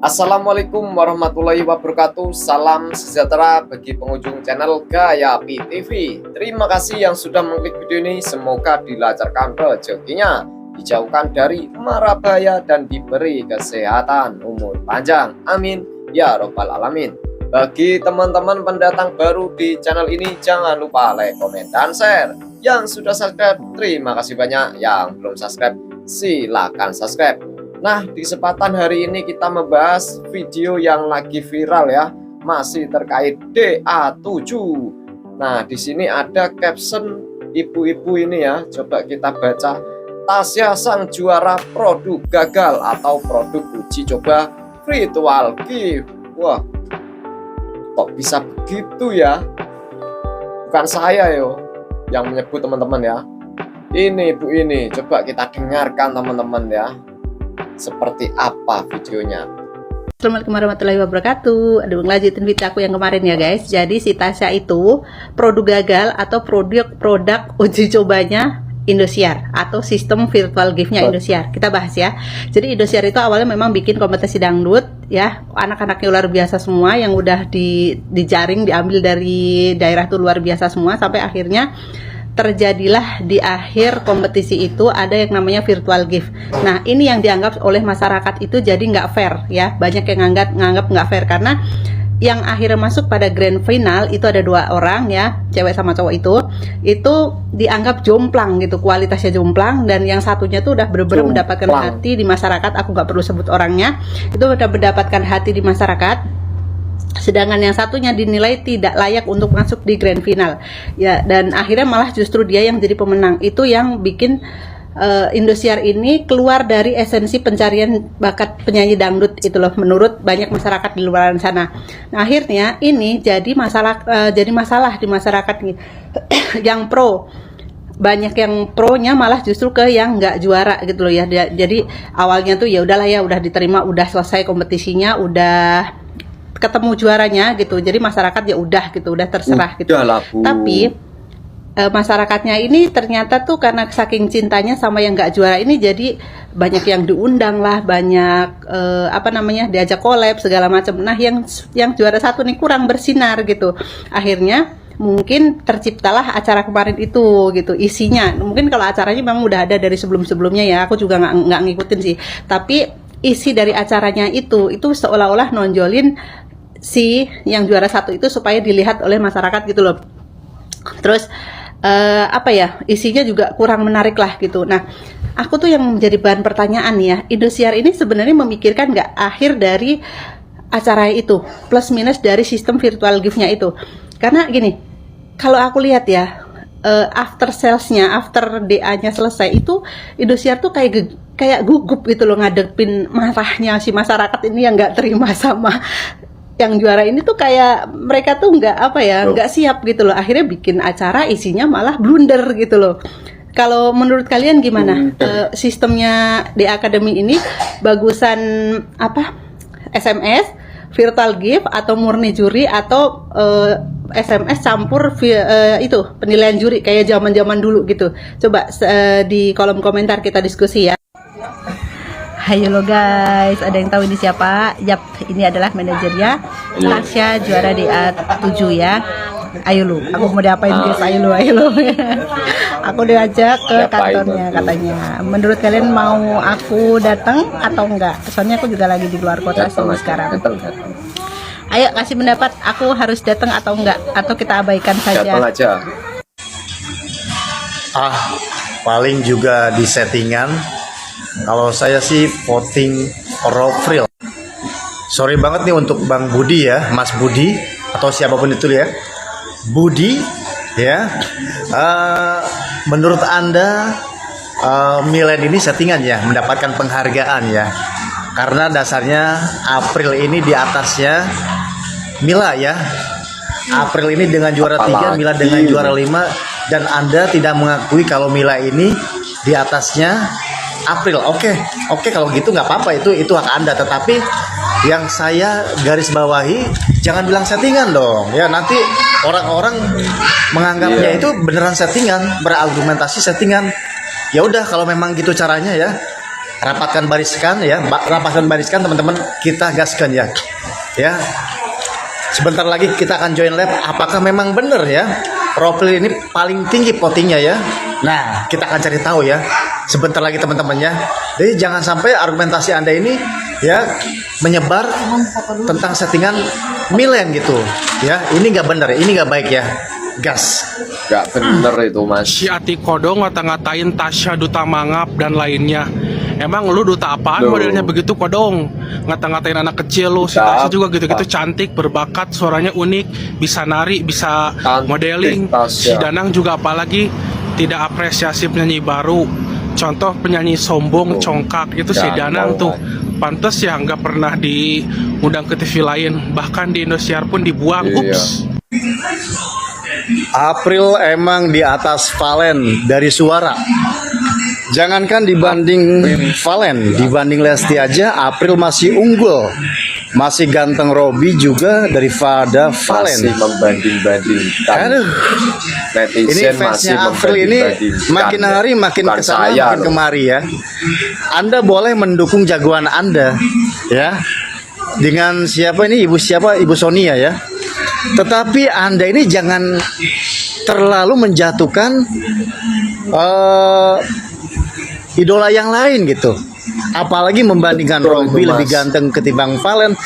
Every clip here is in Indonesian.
Assalamualaikum warahmatullahi wabarakatuh. Salam sejahtera bagi pengunjung channel Gayapi TV. Terima kasih yang sudah mengklik video ini. Semoga dilancarkan rezekinya, dijauhkan dari mara bahaya, dan diberi kesehatan umur panjang. Amin ya robbal alamin. Bagi teman-teman pendatang baru di channel ini, jangan lupa like, komen, dan share. Yang sudah subscribe, terima kasih banyak. Yang belum subscribe, silakan subscribe. Nah, di kesempatan hari ini kita membahas video yang lagi viral ya, masih terkait DA7. Nah, di sini ada caption ibu-ibu ini ya, coba kita baca. Tasya sang juara produk gagal atau produk uji coba virtual gift. Wah, kok bisa begitu ya? Bukan saya yo yang menyebut teman-teman ya. Ini ibu ini, coba kita dengarkan teman-teman ya. Seperti apa videonya. Assalamualaikum warahmatullahi wabarakatuh. Aduh, ngelanjutin video aku yang kemarin ya guys. Jadi si Tasya itu produk gagal atau produk uji cobanya Indosiar atau sistem virtual giftnya Indosiar. Kita bahas ya. Jadi Indosiar itu awalnya memang bikin kompetisi dangdut ya. Anak-anaknya luar biasa semua yang udah dijaring, diambil dari daerah tuh luar biasa semua. Sampai akhirnya terjadilah di akhir kompetisi itu ada yang namanya virtual gift. Nah, ini yang dianggap oleh masyarakat itu jadi nggak fair ya. Banyak yang nganggap nggak fair karena yang akhirnya masuk pada grand final itu ada 2 orang ya, cewek sama cowok itu dianggap jomplang gitu, kualitasnya jomplang, dan yang satunya tuh udah bener-bener mendapatkan hati di masyarakat. Aku nggak perlu sebut orangnya, itu udah mendapatkan hati di masyarakat. Sedangkan yang satunya dinilai tidak layak untuk masuk di grand final ya, dan akhirnya malah justru dia yang jadi pemenang. Itu yang bikin Indosiar ini keluar dari esensi pencarian bakat penyanyi dangdut itu loh, menurut banyak masyarakat di luar sana. Nah, akhirnya ini jadi masalah di masyarakat nih. Yang pro, banyak yang pro-nya malah justru ke yang nggak juara gitu loh ya. Jadi awalnya tuh ya udahlah ya, udah diterima, udah selesai kompetisinya, udah ketemu juaranya gitu, jadi masyarakat ya udah gitu, udah terserah gitu. Tapi masyarakatnya ini ternyata tuh karena saking cintanya sama yang nggak juara ini, jadi banyak yang diundang lah, banyak diajak collab segala macam. Nah, yang juara 1 nih kurang bersinar gitu. Akhirnya mungkin terciptalah acara kemarin itu gitu. Isinya mungkin kalau acaranya memang udah ada dari sebelum-sebelumnya ya, aku juga nggak ngikutin sih, tapi isi dari acaranya itu seolah-olah nonjolin si yang juara 1 itu supaya dilihat oleh masyarakat gitu loh. Terus isinya juga kurang menarik lah gitu. Nah, aku tuh yang menjadi bahan pertanyaan ya, Indosiar ini sebenarnya memikirkan nggak akhir dari acara itu, plus minus dari sistem virtual gift-nya itu. Karena gini, kalau aku lihat ya, after sales-nya, after DA-nya selesai itu, Indosiar tuh kayak gugup gitu loh ngadepin marahnya si masyarakat ini yang nggak terima sama yang juara ini. Tuh kayak mereka tuh nggak siap gitu loh. Akhirnya bikin acara isinya malah blunder gitu loh. Kalau menurut kalian gimana sistemnya The Academy ini? Bagusan apa? SMS, virtual gift, atau murni juri, atau SMS campur itu penilaian juri kayak zaman-zaman dulu gitu? Coba di kolom komentar kita diskusi ya. Hayo lo guys, ada yang tahu ini siapa? Yap, ini adalah manajernya Tasya, juara DA7 ya. Ayo lu, aku mau diapain guys? Ayo lu. Aku diajak ke kantornya katanya. Menurut kalian mau aku datang atau enggak? Soalnya aku juga lagi di luar kota sekarang. Ayo kasih pendapat, aku harus datang atau enggak? Atau kita abaikan saja? Datang aja. Paling juga di settingan. Kalau saya sih voting Rovril. Sorry banget nih untuk Bang Budi ya, Mas Budi atau siapapun itu ya, Budi ya. Menurut Anda Milen ini settingan ya, mendapatkan penghargaan ya, karena dasarnya April ini di atasnya Mila ya. April ini dengan juara 3, Mila dengan juara 5, dan Anda tidak mengakui kalau Mila ini di atasnya April. Oke, kalau gitu nggak apa-apa, itu hak Anda. Tetapi yang saya garis bawahi, jangan bilang settingan dong ya, nanti orang-orang menganggapnya itu beneran settingan, berargumentasi settingan. Ya udah, kalau memang gitu caranya ya, rapatkan bariskan ya, rapatkan bariskan teman-teman, kita gaskan ya. Ya. Sebentar lagi kita akan join lab. Apakah memang benar ya Ropril ini paling tinggi votingnya ya? Nah, kita akan cari tahu ya. Sebentar lagi teman-teman ya. Jadi jangan sampai argumentasi Anda ini ya menyebar tentang settingan Milen gitu. Ya, ini nggak benar, ini nggak baik ya. Gas. Gak bener itu Mas. Si Ati Kodo ngata-ngatain Tasya Duta Mangap dan lainnya. Emang lu duta apaan Loh. modelnya begitu Kodong? Ngata-ngatain anak kecil lu. Si Tasya juga gitu-gitu cantik, berbakat, suaranya unik, bisa nari, bisa Cantik modeling. Tasya. Si Danang juga apalagi tidak apresiasi penyanyi baru. Contoh penyanyi sombong, congkak itu si Danang tuh. Pantes ya nggak pernah diundang ke TV lain. Bahkan di Indosiar pun dibuang. Iya. Ups. April emang di atas Valen dari suara. Jangankan dibanding Valen, dibanding Lesti aja April masih unggul. Masih ganteng Robby juga daripada Valen. Masih membanding-bandingkan. Aduh, ini Netizen masih fansnya April ini membanding-bandingkan. makin hari makin Bukan kesana saya makin loh. kemari ya. Anda boleh mendukung jagoan Anda ya. Dengan siapa ini, Ibu Sonia ya. Tetapi Anda ini jangan terlalu menjatuhkan idola yang lain gitu. Apalagi membandingkan Betul, Robby Mas. lebih ganteng ketimbang Valen.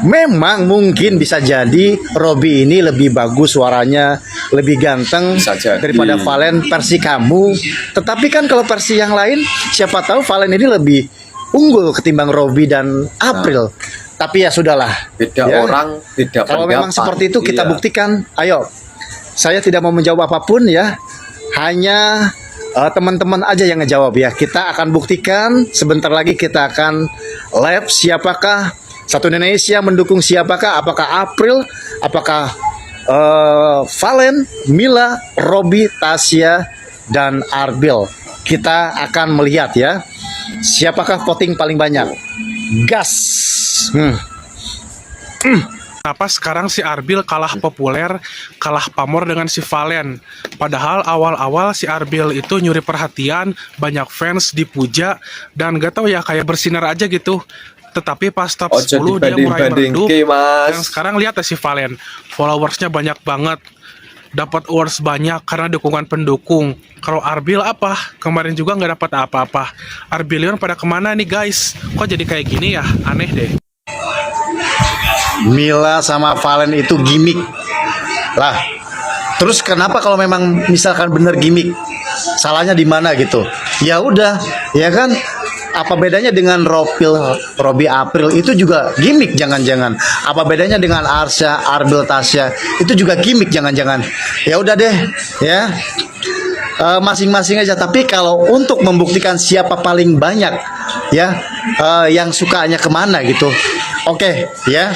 Memang mungkin bisa jadi Robby ini lebih bagus suaranya, lebih ganteng Bisa jadi. daripada Valen versi kamu. Tetapi kan kalau versi yang lain, siapa tahu Valen ini lebih unggul ketimbang Robby dan April. Tapi ya sudahlah. Beda Ya. orang, beda Kalau memang pendapat. seperti itu kita Iya. buktikan. Ayo, saya tidak mau menjawab apapun ya. Hanya teman-teman aja yang ngejawab ya. Kita akan buktikan. Sebentar lagi kita akan live siapakah satu Indonesia mendukung siapakah. Apakah April, apakah Valen, Mila, Robby, Tasya, dan Arbil. Kita akan melihat ya. Siapakah voting paling banyak? Gas. Kenapa sekarang si Arbil kalah populer, kalah pamor dengan si Valen? Padahal awal-awal si Arbil itu nyuri perhatian, banyak fans, dipuja, dan gak tau ya kayak bersinar aja gitu. Tetapi pas top Oh, 10 jadi dia mulai meredup. banding-banding, Mas. Dan sekarang lihat ya si Valen, followersnya banyak banget. Dapat awards banyak karena dukungan pendukung. Kalau Arbil apa? Kemarin juga nggak dapat apa-apa. Arbilion pada kemana nih guys? Kok jadi kayak gini ya? Aneh deh. Mila sama Valen itu gimmick lah. Terus kenapa kalau memang misalkan bener gimmick, salahnya di mana gitu? Ya udah, ya kan? Apa bedanya dengan Robby April itu juga gimmick jangan-jangan? Apa bedanya dengan Arsya, Arbil, Tasya itu juga gimmick jangan-jangan? Ya udah deh, ya. Masing-masing aja. Tapi kalau untuk membuktikan siapa paling banyak ya yang sukanya kemana gitu, oke ya.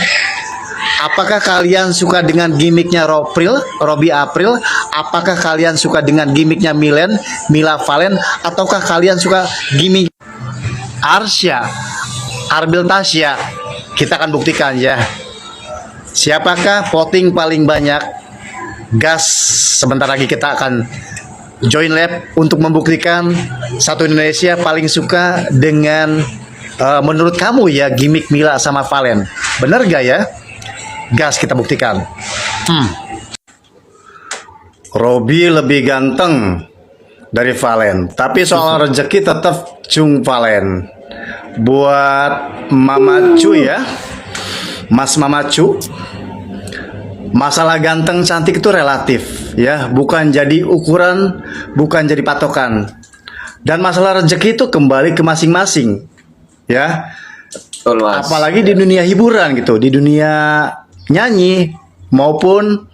Apakah kalian suka dengan gimmicknya Robby April? Apakah kalian suka dengan gimmicknya Mila Valen? Ataukah kalian suka gimmick Arsya, Arbil, Tasya? Kita akan buktikan ya. Siapakah voting paling banyak? Gas. Sebentar lagi kita akan join lab untuk membuktikan satu Indonesia paling suka dengan menurut kamu ya gimmick Mila sama Valen. Bener gak ya? Gas, kita buktikan. Robby lebih ganteng dari Valen, tapi soal rezeki tetap Cung Valen. Buat Mama Cu ya, Mas Mama Cu, masalah ganteng cantik itu relatif ya, bukan jadi ukuran, bukan jadi patokan. Dan masalah rezeki itu kembali ke masing-masing ya. Betul, Mas. Apalagi di dunia hiburan gitu, di dunia nyanyi maupun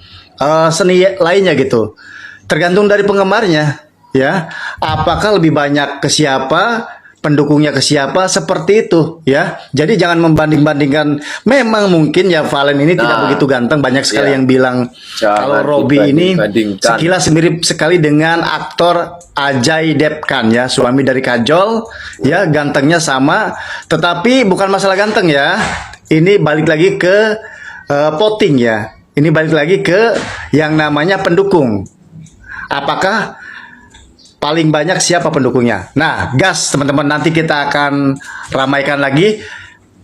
seni lainnya gitu, tergantung dari penggemarnya ya. Apakah lebih banyak ke siapa, pendukungnya ke siapa, seperti itu ya. Jadi jangan membanding-bandingkan. Memang mungkin ya Valen ini tidak begitu ganteng. Banyak sekali ya. yang bilang Jangan kalau Robby ini dibanding-bandingkan. sekilas mirip sekali dengan aktor Ajay Devgan ya, suami dari Kajol ya, gantengnya sama. Tetapi bukan masalah ganteng ya. Ini balik lagi ke voting ya. Ini balik lagi ke yang namanya pendukung. Apakah paling banyak siapa pendukungnya. Nah, gas teman-teman, nanti kita akan ramaikan lagi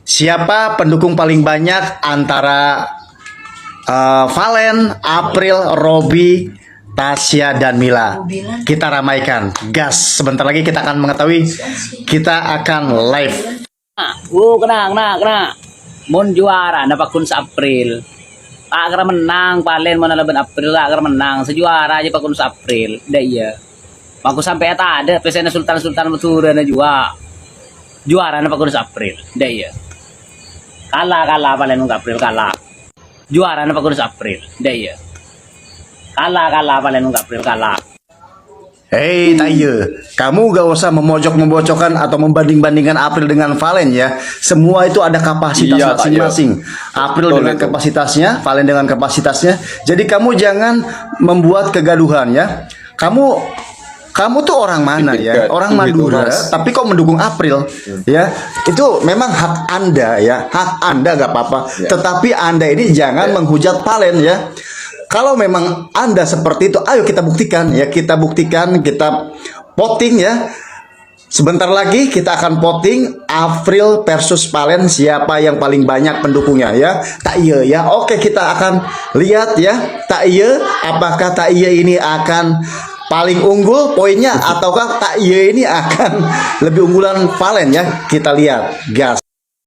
siapa pendukung paling banyak antara Valen, April, Robby, Tasya, dan Mila. Kita ramaikan. Gas, sebentar lagi kita akan mengetahui. Kita akan live. Kena. Mun juara dapat kun April. Agar menang Valen mana laban April agar menang. Sejuara aja pak kun April. Dah iya. Aku sampai tak ada pesena Sultan Maturan juga. Juara dapat kun April. Dah iya. Kalah Valen mun April kalah. Juara dapat kun April. Dah iya. Kalah Valen mun April kalah. Hei, tak iya. Kamu gak usah memojok-membocokkan atau membanding-bandingkan April dengan Valen ya. Semua itu ada kapasitas Iya, tak iya. masing-masing. April Betul dengan itu. kapasitasnya, Valen dengan kapasitasnya. Jadi kamu jangan membuat kegaduhan ya. Kamu tuh orang mana ya? Orang Gitu, Madura, Mas. tapi kok mendukung April ya? Itu memang hak Anda ya. Hak Anda gak apa-apa. Ya. Tetapi Anda ini jangan menghujat Valen ya. Kalau memang Anda seperti itu, ayo kita buktikan ya, kita voting ya. Sebentar lagi kita akan voting April versus Valen, siapa yang paling banyak pendukungnya ya. Tak iya ya. Oke, kita akan lihat ya. Tak iya, apakah tak iya ini akan paling unggul poinnya ataukah tak iya ini akan lebih unggulan Valen ya. Kita lihat. Gas.